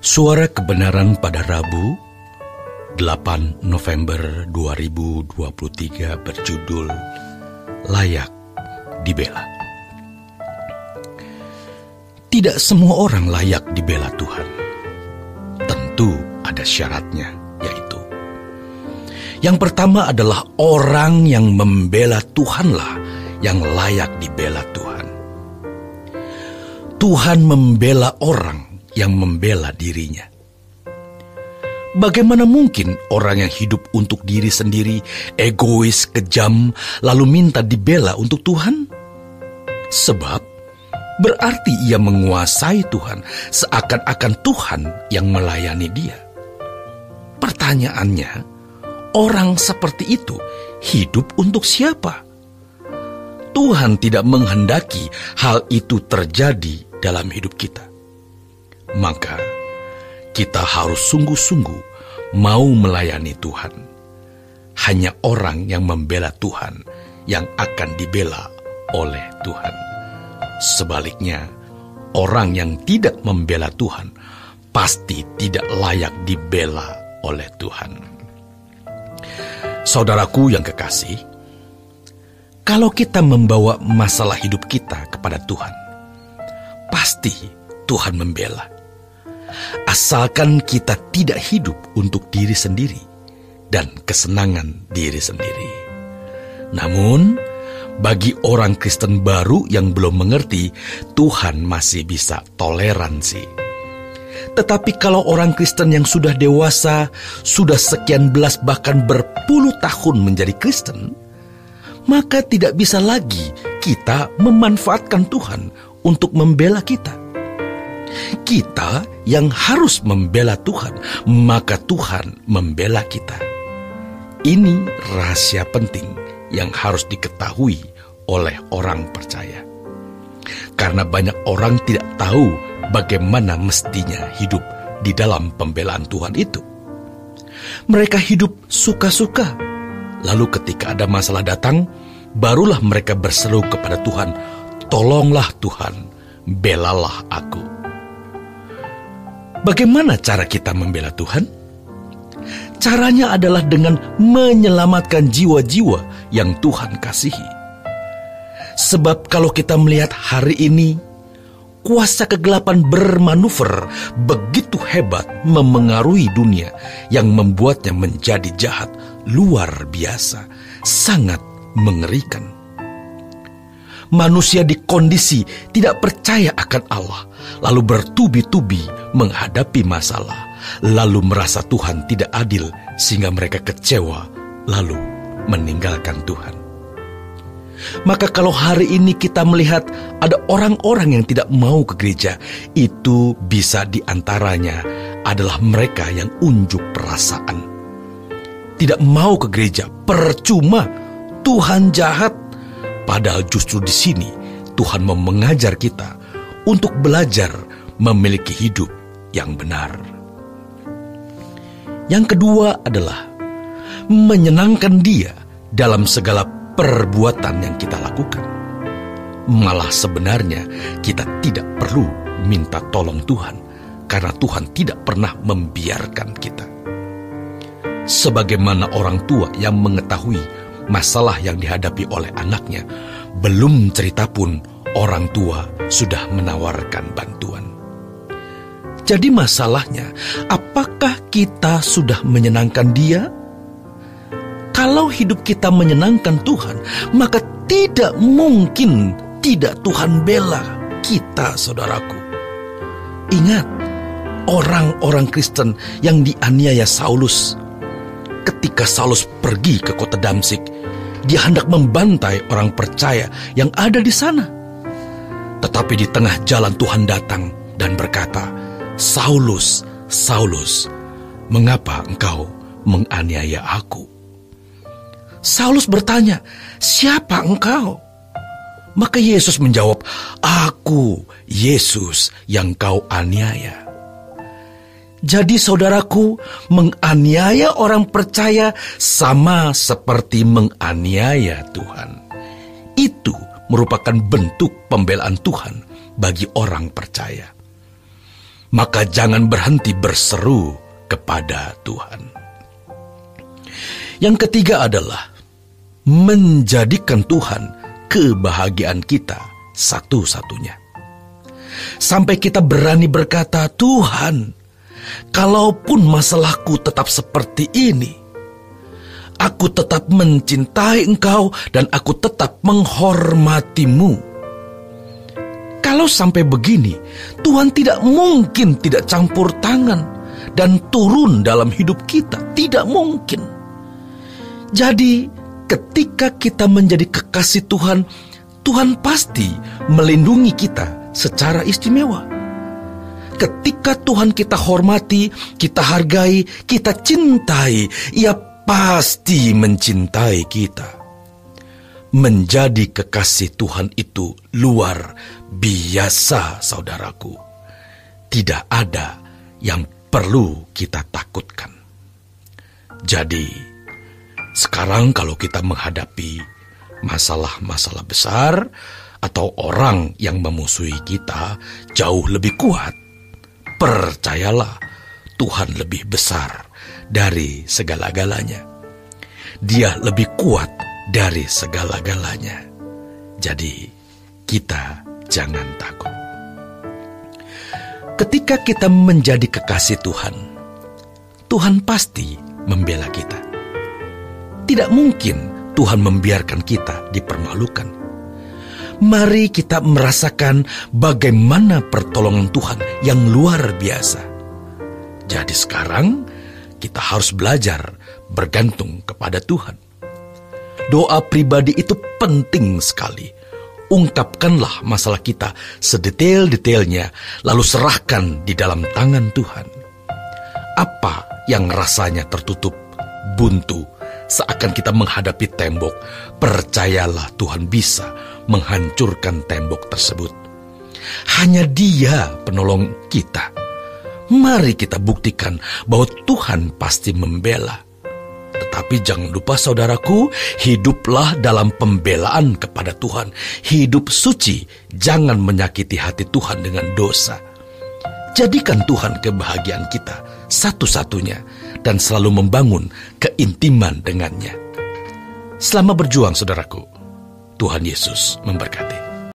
Suara Kebenaran pada Rabu 8 November 2023 berjudul Layak Dibela. Tidak semua orang layak dibela Tuhan. Tentu ada syaratnya, yaitu yang pertama adalah orang yang membela Tuhanlah yang layak dibela Tuhan. Tuhan membela orang yang membela dirinya. Bagaimana mungkin orang yang hidup untuk diri sendiri, egois, kejam, lalu minta dibela untuk Tuhan? Sebab berarti ia menguasai Tuhan, seakan-akan Tuhan yang melayani dia. Pertanyaannya, orang seperti itu hidup untuk siapa? Tuhan tidak menghendaki hal itu terjadi dalam hidup kita. Maka kita harus sungguh-sungguh mau melayani Tuhan. Hanya orang yang membela Tuhan yang akan dibela oleh Tuhan. Sebaliknya, orang yang tidak membela Tuhan pasti tidak layak dibela oleh Tuhan. Saudaraku yang kekasih, kalau kita membawa masalah hidup kita kepada Tuhan, pasti Tuhan membela. Asalkan kita tidak hidup untuk diri sendiri dan kesenangan diri sendiri. Namun, bagi orang Kristen baru yang belum mengerti, Tuhan masih bisa toleransi. Tetapi kalau orang Kristen yang sudah dewasa, sudah sekian belas bahkan berpuluh tahun menjadi Kristen, maka tidak bisa lagi kita memanfaatkan Tuhan untuk membela kita. Kita yang harus membela Tuhan, maka Tuhan membela kita. Ini rahasia penting yang harus diketahui oleh orang percaya. Karena banyak orang tidak tahu bagaimana mestinya hidup di dalam pembelaan Tuhan itu. Mereka hidup suka-suka, lalu ketika ada masalah datang, barulah mereka berseru kepada Tuhan, "Tolonglah Tuhan, belalah aku." Bagaimana cara kita membela Tuhan? Caranya adalah dengan menyelamatkan jiwa-jiwa yang Tuhan kasihi. Sebab kalau kita melihat hari ini, kuasa kegelapan bermanuver begitu hebat memengaruhi dunia yang membuatnya menjadi jahat luar biasa, sangat mengerikan. Manusia di kondisi tidak percaya akan Allah, lalu bertubi-tubi menghadapi masalah, lalu merasa Tuhan tidak adil sehingga mereka kecewa, lalu meninggalkan Tuhan. Maka kalau hari ini kita melihat ada orang-orang yang tidak mau ke gereja, itu bisa diantaranya adalah mereka yang unjuk perasaan. Tidak mau ke gereja, percuma, Tuhan jahat. Padahal justru di sini Tuhan mau mengajar kita untuk belajar memiliki hidup yang benar. Yang kedua adalah menyenangkan Dia dalam segala perbuatan yang kita lakukan. Malah sebenarnya kita tidak perlu minta tolong Tuhan, karena Tuhan tidak pernah membiarkan kita. Sebagaimana orang tua yang mengetahui masalah yang dihadapi oleh anaknya, belum cerita pun orang tua sudah menawarkan bantuan. Jadi masalahnya, apakah kita sudah menyenangkan Dia? Kalau hidup kita menyenangkan Tuhan, maka tidak mungkin tidak Tuhan bela kita, saudaraku. Ingat, orang-orang Kristen yang dianiaya Saulus. Ketika Saulus pergi ke kota Damsyik, dia hendak membantai orang percaya yang ada di sana. Tetapi di tengah jalan Tuhan datang dan berkata, "Saulus, Saulus, mengapa engkau menganiaya aku?" Saulus bertanya, "Siapa engkau?" Maka Yesus menjawab, "Aku, Yesus yang kau aniaya." Jadi saudaraku, menganiaya orang percaya sama seperti menganiaya Tuhan. Itu merupakan bentuk pembelaan Tuhan bagi orang percaya. maka jangan berhenti berseru kepada Tuhan. Yang ketiga adalah menjadikan Tuhan kebahagiaan kita satu-satunya. Sampai kita berani berkata, Tuhan, kalaupun masalahku tetap seperti ini, aku tetap mencintai Engkau dan aku tetap menghormati-Mu. Kalau sampai begini, Tuhan tidak mungkin tidak campur tangan dan turun dalam hidup kita. Tidak mungkin. Jadi, ketika kita menjadi kekasih Tuhan, Tuhan pasti melindungi kita secara istimewa. Ketika Tuhan kita hormati, kita hargai, kita cintai, Ia pasti mencintai kita. Menjadi kekasih Tuhan itu luar biasa, saudaraku. Tidak ada yang perlu kita takutkan. Jadi, sekarang kalau kita menghadapi masalah-masalah besar atau orang yang memusuhi kita jauh lebih kuat, percayalah, Tuhan lebih besar dari segala-galanya. Dia lebih kuat dari segala-galanya. Jadi, kita jangan takut. Ketika kita menjadi kekasih Tuhan, Tuhan pasti membela kita. Tidak mungkin Tuhan membiarkan kita dipermalukan. Mari kita merasakan bagaimana pertolongan Tuhan yang luar biasa. Jadi sekarang kita harus belajar bergantung kepada Tuhan. Doa pribadi itu penting sekali. Ungkapkanlah masalah kita sedetail-detailnya, lalu serahkan di dalam tangan Tuhan. Apa yang rasanya tertutup, buntu, seakan kita menghadapi tembok, percayalah Tuhan bisa menghancurkan tembok tersebut. Hanya Dia penolong kita. Mari kita buktikan bahwa Tuhan pasti membela. Tetapi jangan lupa, saudaraku, hiduplah dalam pembelaan kepada Tuhan. Hidup suci, jangan menyakiti hati Tuhan dengan dosa. Jadikan Tuhan kebahagiaan kita satu-satunya dan selalu membangun keintiman dengannya. Selamat berjuang, saudaraku. Tuhan Yesus memberkati.